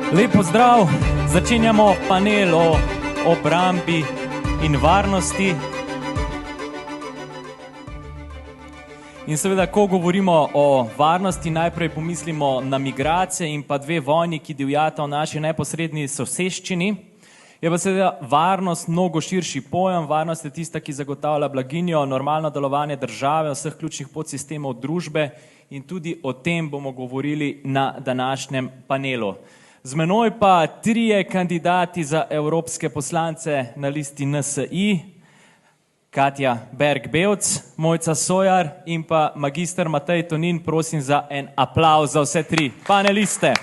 Lep pozdrav, začenjamo panel o obrambi in varnosti. In seveda, ko govorimo o varnosti, najprej pomislimo na migracije in pa dve vojni, ki divjata v naši neposredni soseščini. Je pa seveda varnost mnogo širši pojem. Varnost je tista, ki zagotavlja blaginjo, normalno delovanje države, vseh ključnih podsistemov družbe in tudi o tem bomo govorili na današnjem panelu. Z menoj pa trije kandidati za evropske poslance na listi NSI, Katja Berg-Bevc, Mojca Sojar in pa magister Matej Tonin. Prosim za en aplavz za vse tri paneliste.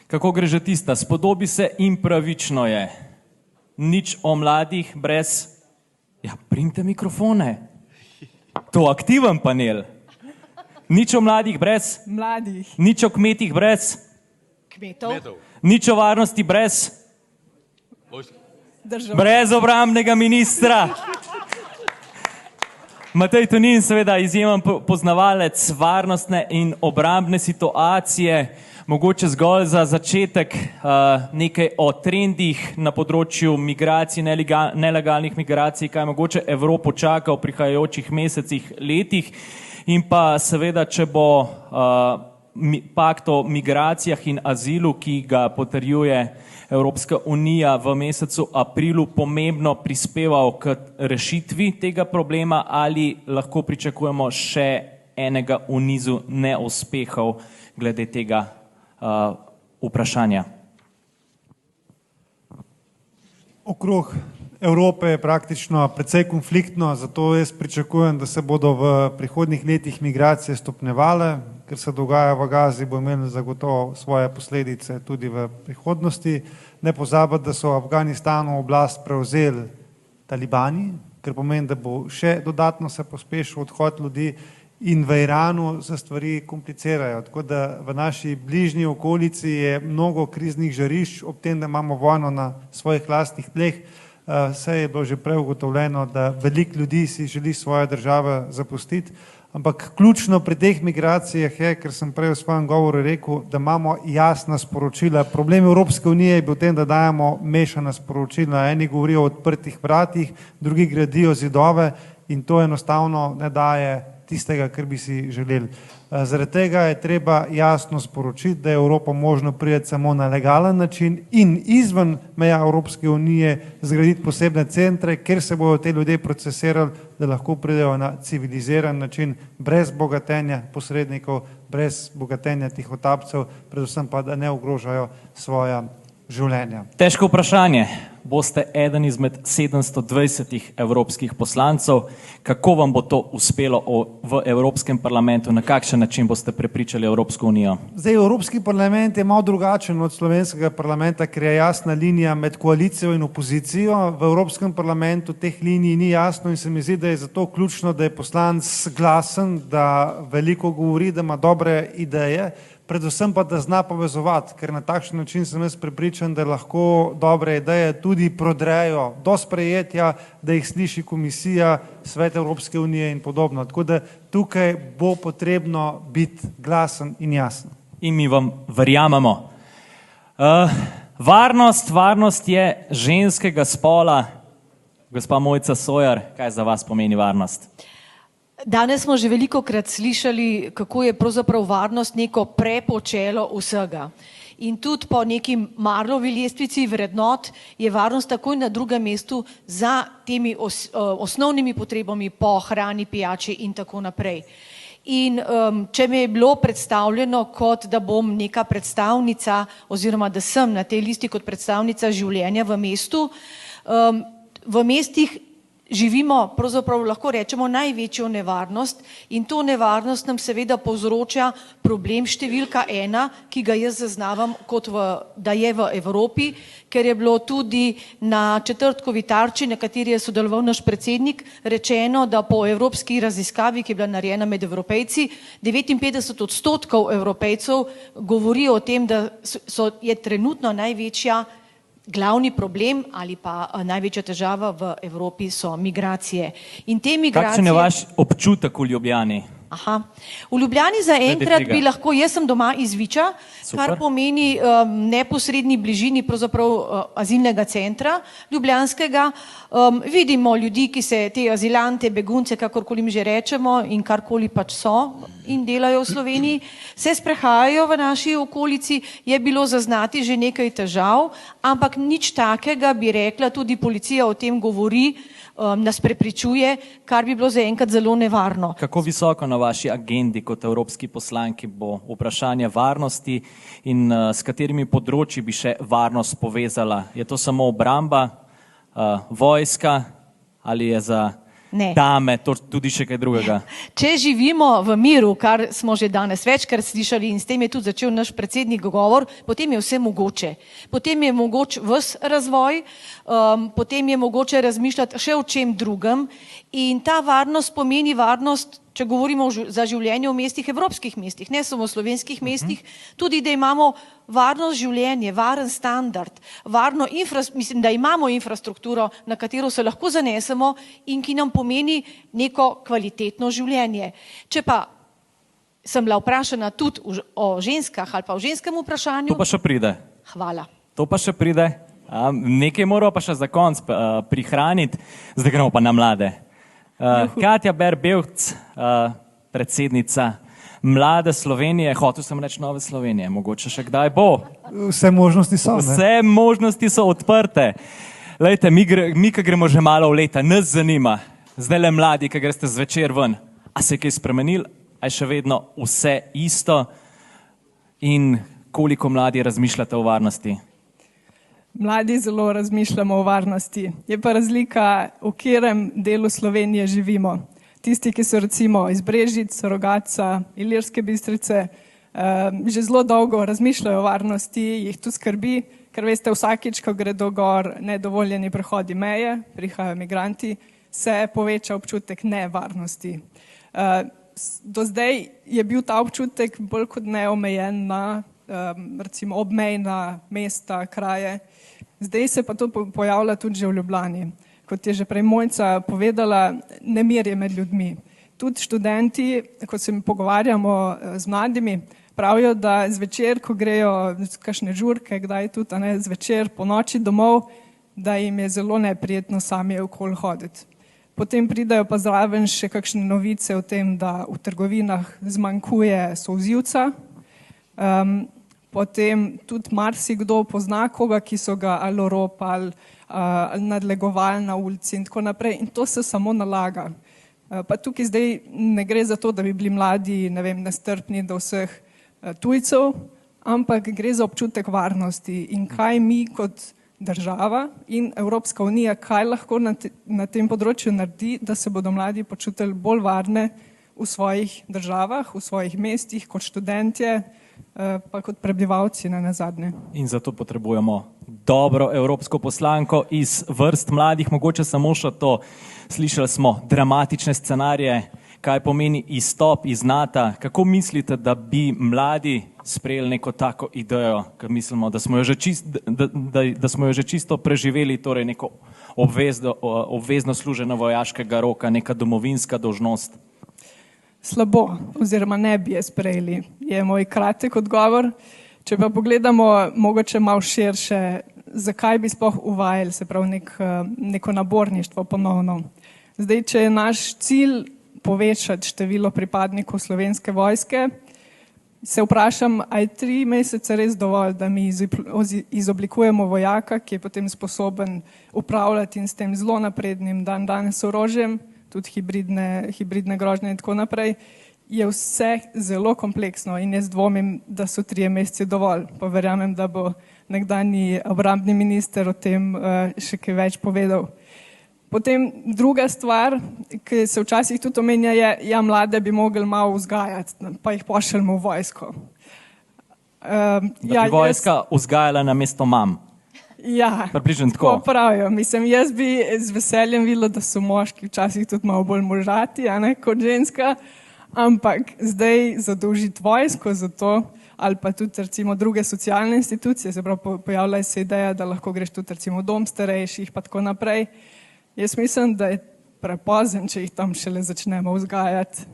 Kako gre že tista? Spodobi se in pravično je. Nič o mladih brez... Ja, primite mikrofone. To aktiven panel. Nič o mladih brez... Mladih. Nič o kmetih brez... Kmetov. Nič o varnosti brez... Držav. Brez obrambnega ministra. Matej Tonin, seveda izjemen poznavalec varnostne in obrambne situacije. Mogoče zgolj za začetek nekaj o trendih na področju migracij, nelegalnih migracij, kaj mogoče Evropo čaka v prihajajočih mesecih, letih. In pa seveda, če bo pakt o migracijah in azilu, ki ga potrjuje Evropska unija v mesecu aprilu, pomembno prispeval k rešitvi tega problema, ali lahko pričakujemo še enega v nizu neuspehov glede tega vprašanja. Okrog Evrope je praktično precej konfliktno, zato jaz pričakujem, da se bodo v prihodnjih letih migracije stopnjevale. Ker se dogaja v Gazi, bo imelo zagotovo svoje posledice tudi v prihodnosti. Ne pozabiti, da so v Afganistanu oblast prevzeli talibani, ker pomeni, da bo še dodatno se pospešil odhod ljudi. In v Iranu se stvari komplicirajo, tako da v naši bližnji okolici je mnogo kriznih žarišč, ob tem, da imamo vojno na svojih lastnih tleh. Vse je bilo že prej ugotovljeno, da veliko ljudi si želi svoje države zapustiti, ampak ključno pri teh migracijah je, ker sem prej v svojem govoru rekel, da imamo jasna sporočila. Problem Evropske unije je bil v tem, da dajemo mešana sporočila. Eni govorijo o odprtih vratih, drugi gradijo zidove in to enostavno ne daje tistega, kar bi si želeli. Zaradi tega je treba jasno sporočiti, da je Evropa možno priti samo na legalen način in izven meja Evropske unije zgraditi posebne centre, kjer se bodo te ljudje procesirali, da lahko pridejo na civiliziran način, brez bogatenja posrednikov, brez bogatenja tihotapcev, predvsem pa, da ne ogrožajo svoja življenja. Težko vprašanje. Boste eden izmed 720 evropskih poslancev. Kako vam bo to uspelo v Evropskem parlamentu? Na kakšen način boste prepričali Evropsko unijo? Zdaj, Evropski parlament je malo drugačen od slovenskega parlamenta, ker je jasna linija med koalicijo in opozicijo. V Evropskem parlamentu teh linij ni jasno in se mi zdi, da je zato ključno, da je poslanec glasen, da veliko govori, da ima dobre ideje, predvsem pa, da zna povezovati, ker na takšen način sem jaz prepričan, da lahko dobre ideje tudi prodrejo do sprejetja, da jih sliši komisija, Svet Evropske unije in podobno. Tako da tukaj bo potrebno biti glasen in jasen. In mi vam verjamemo. Varnost je ženskega spola. Gospa Mojca Sojar, kaj za vas pomeni varnost? Danes smo že velikokrat slišali, kako je pravzaprav varnost neko prepočelo vsega. In tudi po neki Marlovi lestvici vrednot je varnost takoj na drugem mestu za temi osnovnimi potrebami po hrani, pijači in tako naprej. In če mi je bilo predstavljeno, kot da bom neka predstavnica oziroma da sem na tej listi kot predstavnica življenja v mestu, v mestih živimo, pravzaprav lahko rečemo, največjo nevarnost in to nevarnost nam seveda povzroča problem številka 1, ki ga jaz zaznavam, da je v Evropi, ker je bilo tudi na četrtkovi tarči, na kateri je sodeloval naš predsednik, rečeno, da po evropski raziskavi, ki je bila narejena med Evropejci, 59% Evropejcev govori o tem, da je trenutno največja glavni problem ali pa največja težava v Evropi so migracije. In te migracije... Kakšen je vaš občutek v Ljubljani? Aha. V Ljubljani zaenkrat bi lahko, jaz sem doma iz Viča, kar pomeni neposredni bližini pravzaprav azilnega centra ljubljanskega. Vidimo ljudi, ki se te azilante, begunce, kakorkoli jim že rečemo in karkoli pač so in delajo v Sloveniji, se sprehajajo v naši okolici, je bilo zaznati že nekaj težav, ampak nič takega bi rekla, tudi policija o tem govori, nas prepričuje, kar bi bilo zaenkrat zelo nevarno. Kako visoko na vaši agendi kot evropski poslanki bo vprašanje varnosti in s katerimi področji bi še varnost povezala? Je to samo obramba, vojska ali je za dame to tudi še kaj drugega? Če živimo v miru, kar smo že danes večkrat slišali in s tem je tudi začel naš predsednik govor, potem je vse mogoče. Potem je mogoč ves razvoj, potem je mogoče razmišljati še o čem drugem in ta varnost pomeni varnost, če govorimo za življenje v mestih, evropskih mestih, ne samo v slovenskih mestih, tudi da imamo varno življenje, varen standard, mislim, da imamo infrastrukturo, na katero se lahko zanesemo in ki nam pomeni neko kvalitetno življenje. Če pa sem bila vprašana tudi o ženskah ali pa o ženskem vprašanju. To pa še pride. Hvala. To pa še pride. Nekaj moramo pa še za konc prihraniti, zdaj gremo pa na mlade. Katja Ber-Bevc, predsednica Mlade Slovenije, hotel sem reči Nove Slovenije, mogoče še kdaj bo. Vse možnosti so. Vse možnosti so odprte. Lejte, mi ki gremo že malo v leta, nas zanima, zdaj le mladi, ki greste zvečer ven, a se je kaj spremenil, a je še vedno vse isto in koliko mladi razmišljate o varnosti? Mladi zelo razmišljamo o varnosti. Je pa razlika, v katerem delu Slovenije živimo. Tisti, ki so recimo iz Brežic, Rogatca, Ilirske Bistrice, že zelo dolgo razmišljajo o varnosti, jih tu skrbi, ker veste, vsakič, ko gredo gor nedovoljeni prehodi meje, prihajajo migranti, se poveča občutek nevarnosti. Do zdaj je bil ta občutek bolj kot neomejen na recimo obmejna mesta, kraje. Zdaj se pa to pojavlja tudi že v Ljubljani. Kot je že prej Mojca povedala, nemir je med ljudmi. Tudi študenti, ko se pogovarjamo z mladimi, pravijo, da zvečer, ko grejo kakšne žurke, kdaj tudi zvečer po noči domov, da jim je zelo neprijetno sami okoli hoditi. Potem pridajo pa zraven še kakšne novice o tem, da v trgovinah zmanjkuje solzivca. Potem tudi marsikdo pozna koga, ki so ga ali oropali, nadlegovali na ulici in tako naprej. In to se samo nalaga. Pa tukaj zdaj ne gre za to, da bi bili mladi, ne vem, nestrpni do vseh tujcev, ampak gre za občutek varnosti in kaj mi kot država in Evropska unija, kaj lahko na tem področju naredi, da se bodo mladi počutili bolj varne v svojih državah, v svojih mestih, kot študentje, pa kot prebivalci nazadnje. In zato potrebujemo dobro evropsko poslanko iz vrst mladih, mogoče samo še to. Slišali smo dramatične scenarije, kaj pomeni izstop iz NATO. Kako mislite, da bi mladi sprejeli neko tako idejo, ker mislimo, da smo jo že čisto preživeli, torej neko obvezno služenje vojaškega roka, neka domovinska dolžnost? Slabo, oziroma ne bi je sprejeli, je moj kratek odgovor. Če pa pogledamo mogoče malo širše, zakaj bi sploh uvajali, se pravi neko naborništvo ponovno. Zdaj, če je naš cilj povečati število pripadnikov Slovenske vojske, se vprašam, a je 3 mesece res dovolj, da mi izoblikujemo vojaka, ki je potem sposoben upravljati in s tem zelo naprednim danes orožjem, tudi hibridne grožnje in tako naprej, je vse zelo kompleksno in jaz dvomim, da so 3 meseci dovolj. Pa verjamem, da bo nekdanji obrambni minister o tem še kaj več povedal. Potem druga stvar, ki se včasih tudi omenja, je, ja, mlade bi mogli malo vzgajati, pa jih pošljemo v vojsko. Da bi vojska vzgajala namesto mam. Ja, tako pravijo. Mislim, jaz bi z veseljem videla, da so moški včasih tudi malo bolj možati, kot ženska, ampak zdaj zadolžiti vojsko za to, ali pa tudi recimo druge socialne institucije, se pravi, pojavlja se ideja, da lahko greš tudi recimo v dom starejših, pa tako naprej. Jaz mislim, da je prepozen, če jih tam šele začnemo vzgajati.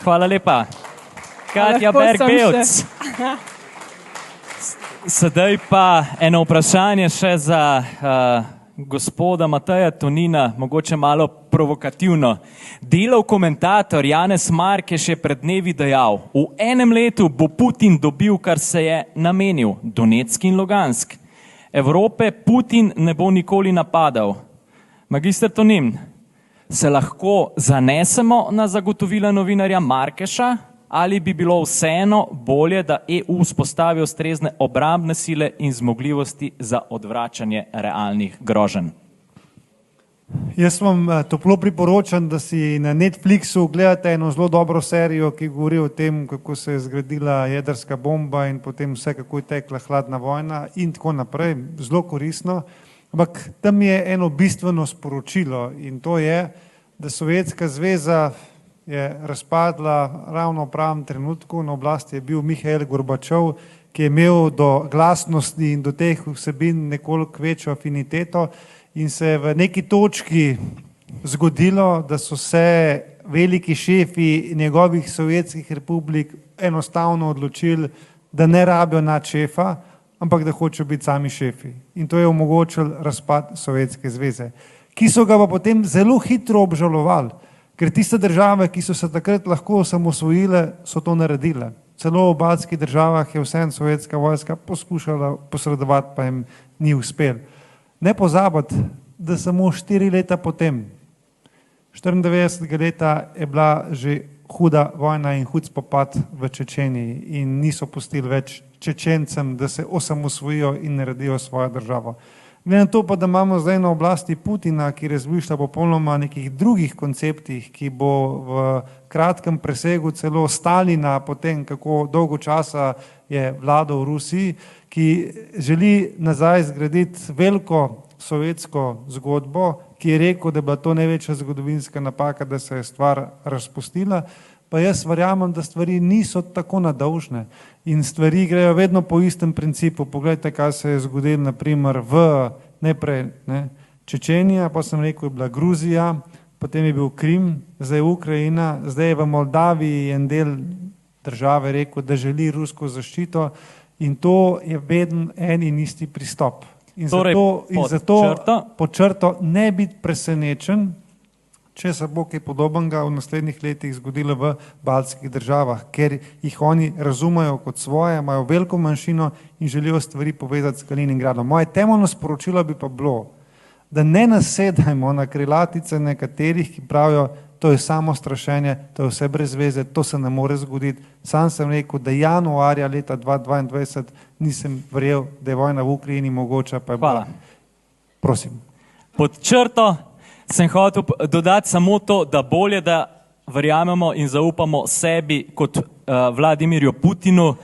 Hvala lepa. Katja lahko sem Berg-Bevc. Sedaj pa eno vprašanje še za gospoda Mateja Tonina, mogoče malo provokativno. Delov komentator Janez Markeš je pred dnevi dejal, v enem letu bo Putin dobil, kar se je namenil, Donetsk in Lugansk. Evrope Putin ne bo nikoli napadal. Magister Tonin, se lahko zanesemo na zagotovila novinarja Markeša ali bi bilo vseeno bolje, da EU vzpostavi ustrezne obrambne sile in zmogljivosti za odvračanje realnih groženj? Jaz vam toplo priporočam, da si na Netflixu gledate eno zelo dobro serijo, ki govori o tem, kako se je zgradila jedrska bomba in potem vse, kako je tekla hladna vojna in tako naprej. Zelo koristno. Ampak tam je eno bistveno sporočilo in to je, da Sovjetska zveza je razpadla ravno v pravem trenutku, na oblasti je bil Mihail Gorbačov, ki je imel do glasnosti in do teh vsebin nekoliko večjo afiniteto in se je v neki točki zgodilo, da so se veliki šefi njegovih sovjetskih republik enostavno odločili, da ne rabijo nad šefa, ampak da hočejo biti sami šefi. In to je omogočil razpad Sovjetske zveze, ki so ga pa potem zelo hitro obžalovali. Ker tiste države, ki so se takrat lahko osamosvojile, so to naredile. Celo v baltskih državah je vseeno sovjetska vojska poskušala posredovati, pa jim ni uspel. Ne pozabiti, da samo 4 leta potem, 94. leta je bila že huda vojna in hud spopad v Čečeniji in niso pustili več Čečencem, da se osamosvojijo in naredijo svojo državo. Glede na to pa, da imamo zdaj na oblasti Putina, ki razmišlja popolnoma nekih drugih konceptih, ki bo v kratkem presegu celo Stalina, potem kako dolgo časa je vladal v Rusiji, ki želi nazaj zgraditi veliko sovjetsko zgodbo, ki je rekel, da je bila to največja zgodovinska napaka, da se je stvar razpustila, pa jaz verjamem, da stvari niso tako nedolžne in stvari grejo vedno po istem principu. Poglejte, kaj se je zgodilo naprimer v najprej Čečenija, pa sem rekel, je bila Gruzija, potem je bil Krim, zdaj Ukrajina, zdaj je v Moldaviji en del države rekel, da želi rusko zaščito in to je vedno en in isti pristop. In zato pod črto ne biti presenečen, če se bo kaj podobnega v naslednjih letih zgodilo v baltskih državah, ker jih oni razumejo kot svoje, imajo veliko manjšino in želijo stvari povezati s Kaliningradom. Moje temeljno sporočilo bi pa bilo, da ne nasedajmo na krilatice nekaterih, ki pravijo, to je samo strašenje, to je vse brez veze, to se ne more zgoditi. Sam sem rekel, da januarja leta 2022 nisem verjel, da je vojna v Ukrajini mogoča. Pa je Hvala. Prosim. Pod črto sem hotel dodati samo to, da bolje, da verjamemo in zaupamo sebi kot Vladimirju Putinu.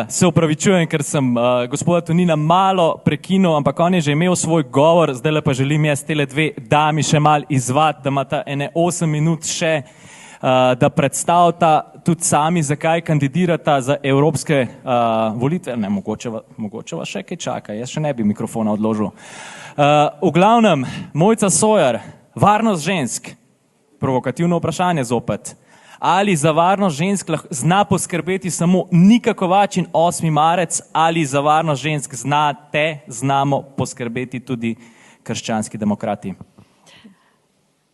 Se upravičujem, ker sem gospoda Tonina malo prekinil, ampak on je že imel svoj govor, zdaj pa želim jaz tele dve dami še malo izvati, da imata ene 8 minut še, da predstavita tudi sami, zakaj kandidirata za evropske volitve. Ne, mogoče vas še kaj čaka, jaz še ne bi mikrofona odložil. V glavnem, Mojca Sojer, varnost žensk, provokativno vprašanje zopet. Ali za varnost žensk zna poskrbeti samo Nika Kovač in 8. marec, ali za varnost žensk znamo poskrbeti tudi krščanski demokrati?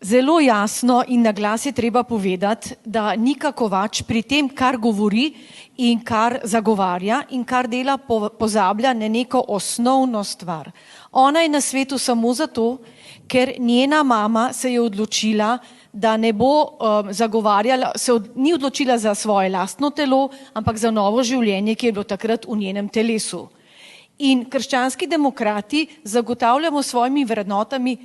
Zelo jasno in na glas je treba povedati, da Nika Kovač pri tem, kar govori in kar zagovarja in kar dela, pozablja na neko osnovno stvar. Ona je na svetu samo zato, ker njena mama se je odločila, da ne bo zagovarjala, ni odločila za svoje lastno telo, ampak za novo življenje, ki je bilo takrat v njenem telesu. In krščanski demokrati zagotavljamo s svojimi vrednotami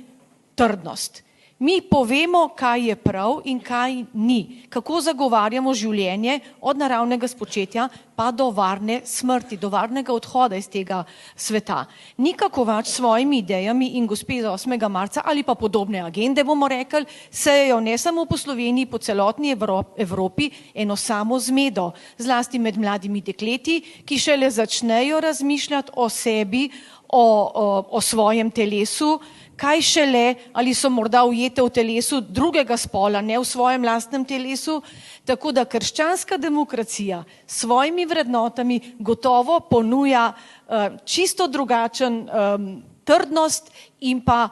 trdnost. Mi povemo, kaj je prav in kaj ni, kako zagovarjamo življenje od naravnega spočetja pa do varne smrti, do varnega odhoda iz tega sveta. Nika Kovač s svojimi idejami in gospe z 8. marca ali pa podobne agende, bomo rekli, sejejo ne samo po Sloveniji, po celotni Evropi eno samo zmedo, zlasti med mladimi dekleti, ki šele začnejo razmišljati o sebi, o svojem telesu, kaj šele, ali so morda ujete v telesu drugega spola, ne v svojem lastnem telesu. Tako da krščanska demokracija s svojimi vrednotami gotovo ponuja čisto drugačen trdnost in pa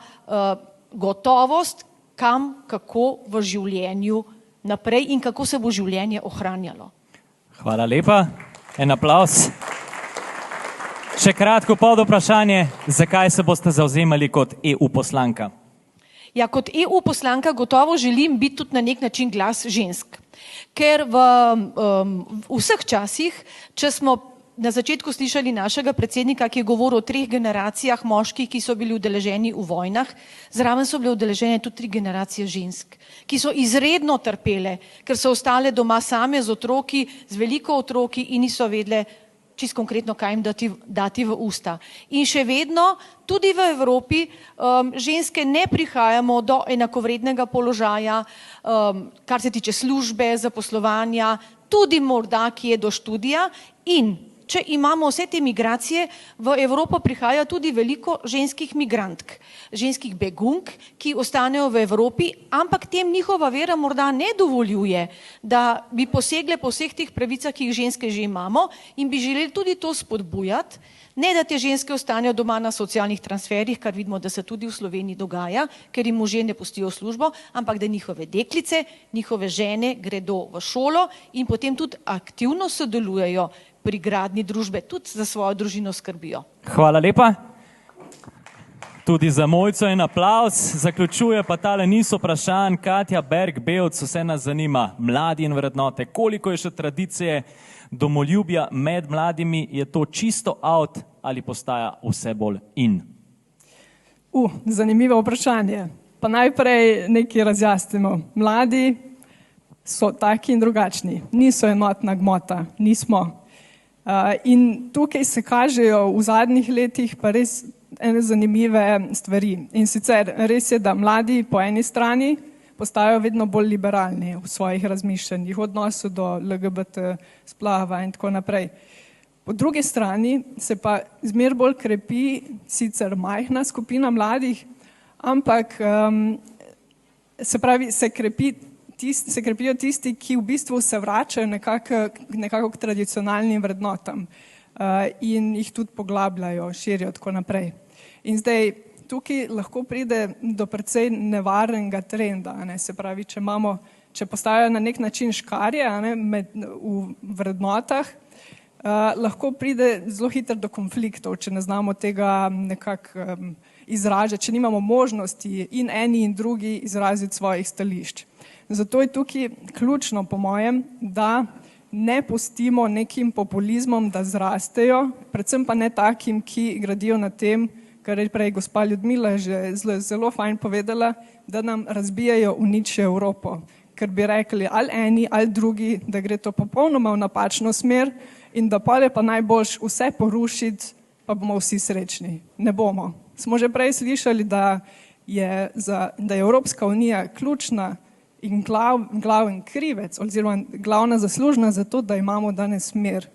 gotovost, kam, kako v življenju naprej in kako se bo življenje ohranjalo. Hvala lepa. En aplaus. Še kratko pod vprašanje, zakaj se boste zavzemali kot EU poslanka? Ja, kot EU poslanka gotovo želim biti tudi na nek način glas žensk. Ker v vseh časih, če smo na začetku slišali našega predsednika, ki je govoril o 3 generacijah moških, ki so bili udeleženi v vojnah, zraven so bile udeležene tudi 3 generacije žensk, ki so izredno trpele, ker so ostale doma same z otroki, z veliko otroki in niso vedele čisto konkretno, kaj jim dati v usta. In še vedno, tudi v Evropi, ženske ne prihajamo do enakovrednega položaja, kar se tiče službe, zaposlovanja, tudi morda kje do študija. In če imamo vse te migracije, v Evropo prihaja tudi veliko ženskih migrantk, ženskih begunk, ki ostanejo v Evropi, ampak tem njihova vera morda ne dovoljuje, da bi posegle po vseh teh pravicah, ki jih ženske že imamo in bi želeli tudi to spodbujati, ne da te ženske ostanejo doma na socialnih transferih, kar vidimo, da se tudi v Sloveniji dogaja, ker jim možje ne pustijo službo, ampak da njihove deklice, njihove žene gredo v šolo in potem tudi aktivno sodelujejo pri gradnji družbe, tudi za svojo družino skrbijo. Hvala lepa. Tudi za Mojco en aplaus. Zaključuje pa tale niz vprašanj. Katja Berg-Belc, vse nas zanima, mladi in vrednote. Koliko je še tradicije domoljubja med mladimi? Je to čisto out ali postaja vse bolj in? Zanimivo vprašanje. Pa najprej nekaj razjasnimo. Mladi so taki in drugačni. Niso enotna gmota. Nismo. In tukaj se kažejo v zadnjih letih pa res ene zanimive stvari. In sicer res je, da mladi po eni strani postajajo vedno bolj liberalni v svojih razmišljanjih, v odnosu do LGBT splava in tako naprej. Po drugi strani se pa zmer bolj krepi sicer majhna skupina mladih, ampak se krepijo tisti, ki v bistvu se vračajo nekako k tradicionalnim vrednotam in jih tudi poglabljajo, širijo tako naprej. In zdaj tukaj lahko pride do precej nevarnega trenda, se pravi, če postajajo na nek način škarje v vrednotah, lahko pride zelo hitro do konfliktov, če ne znamo tega nekako izražati, če nimamo možnosti in eni in drugi izraziti svojih stališč. Zato je tukaj ključno, po mojem, da ne pustimo nekim populizmom, da zrastejo, predvsem pa ne takim, ki gradijo na tem, kar je prej gospa Ljudmila že zelo fajn povedala, da nam razbijajo, uničijo Evropo. Ker bi rekli ali eni ali drugi, da gre to popolnoma v napačno smer in da pa je pa najboljš vse porušiti, pa bomo vsi srečni. Ne bomo. Smo že prej slišali, da je Evropska unija ključna in glaven krivec oziroma glavna zaslužna za to, da imamo danes mir.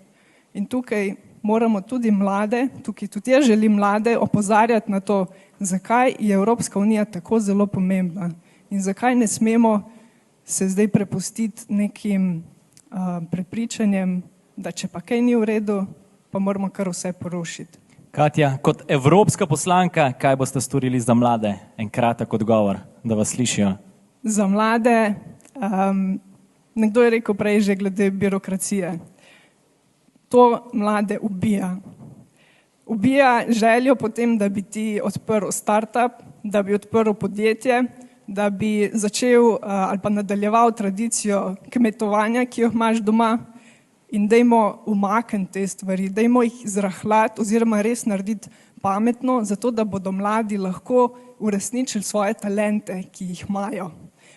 In tukaj moramo tudi mlade, tukaj tudi jaz želim mlade opozarjati na to, zakaj je Evropska unija tako zelo pomembna in zakaj ne smemo se zdaj prepustiti nekim prepričanjem, da če pa kaj ni v redu, pa moramo kar vse porušiti. Katja, kot evropska poslanka, kaj boste storili za mlade? En kratek odgovor, da vas slišijo. Za mlade, nekdo je rekel prej že glede birokracije. To mlade ubija. Ubija željo potem, da bi ti odprl startup, da bi odprl podjetje, da bi začel ali pa nadaljeval tradicijo kmetovanja, ki jo imaš doma, in dajmo umakniti te stvari, dajmo jih zrahljati oziroma res narediti pametno, zato da bodo mladi lahko uresničili svoje talente, ki jih imajo.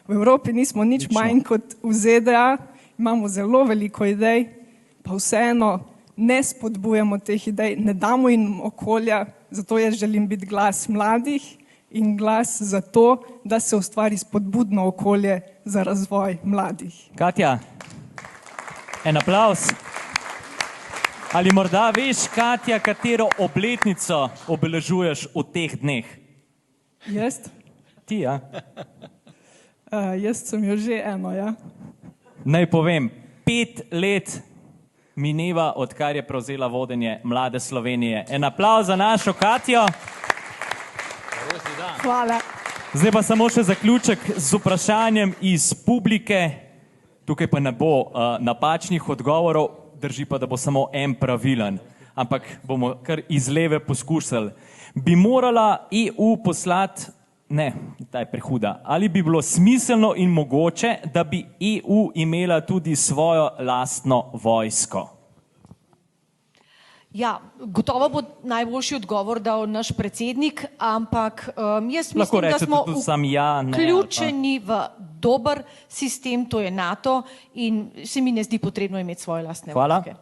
V Evropi nismo nič manj kot v ZDA, imamo zelo veliko idej, pa vseeno ne spodbujamo teh idej, ne damo jim okolja, zato jaz želim biti glas mladih in glas za to, da se ustvari spodbudno okolje za razvoj mladih. Katja, en aplaus. Ali morda veš, Katja, katero obletnico obeležuješ v teh dneh? Jaz? Ti, ja? Jaz sem jo že eno, ja. Naj povem, 5 let mineva, odkar je prevzela vodenje Mlade Slovenije. En aplavz za našo Katjo. Hvala. Zdaj pa samo še zaključek z vprašanjem iz publike. Tukaj pa ne bo napačnih odgovorov, drži pa, da bo samo en pravilen. Ampak bomo kar iz leve poskušali. Bi morala EU poslati, ne, ta je prehuda, ali bi bilo smiselno in mogoče, da bi EU imela tudi svojo lastno vojsko? Ja, gotovo bo najboljši odgovor dal naš predsednik, ampak jaz Lahko mislim, da rečete smo tudi sam ja, ne, vključeni v dober sistem, to je NATO, in se mi ne zdi potrebno imeti svoje lastne Hvala. vojske.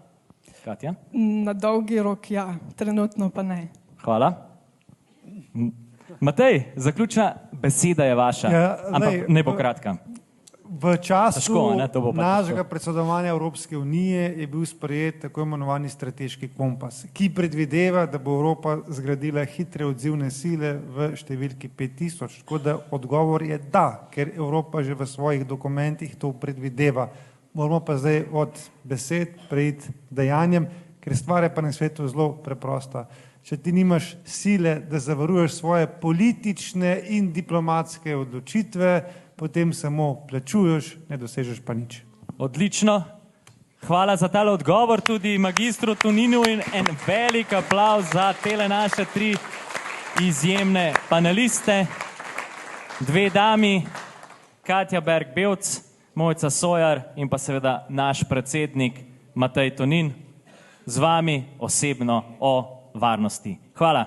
Katja? Na dolgi rok ja, trenutno pa ne. Hvala. Matej, zaključna beseda je vaša, Ja, ampak lej, ne bo kratka. V času Težko, ne, to bo pa našega težko. predsedovanja Evropske unije je bil sprejet tako imenovani strateški kompas, ki predvideva, da bo Evropa zgradila hitre odzivne sile v številki 5000. Tako da odgovor je da, ker Evropa že v svojih dokumentih to predvideva. Moramo pa zdaj od besed preiti k dejanjem, ker stvar je pa na svetu zelo preprosta. Če ti nimaš sile, da zavaruješ svoje politične in diplomatske odločitve, potem samo plačuješ, ne dosežeš pa nič. Odlično. Hvala za tale odgovor tudi magistru Toninu in en velik aplavz za tele naše 3 izjemne paneliste. 2 dami, Katja Berg-Bevc, Mojca Sojar in pa seveda naš predsednik Matej Tonin z vami osebno o varnosti. Hvala.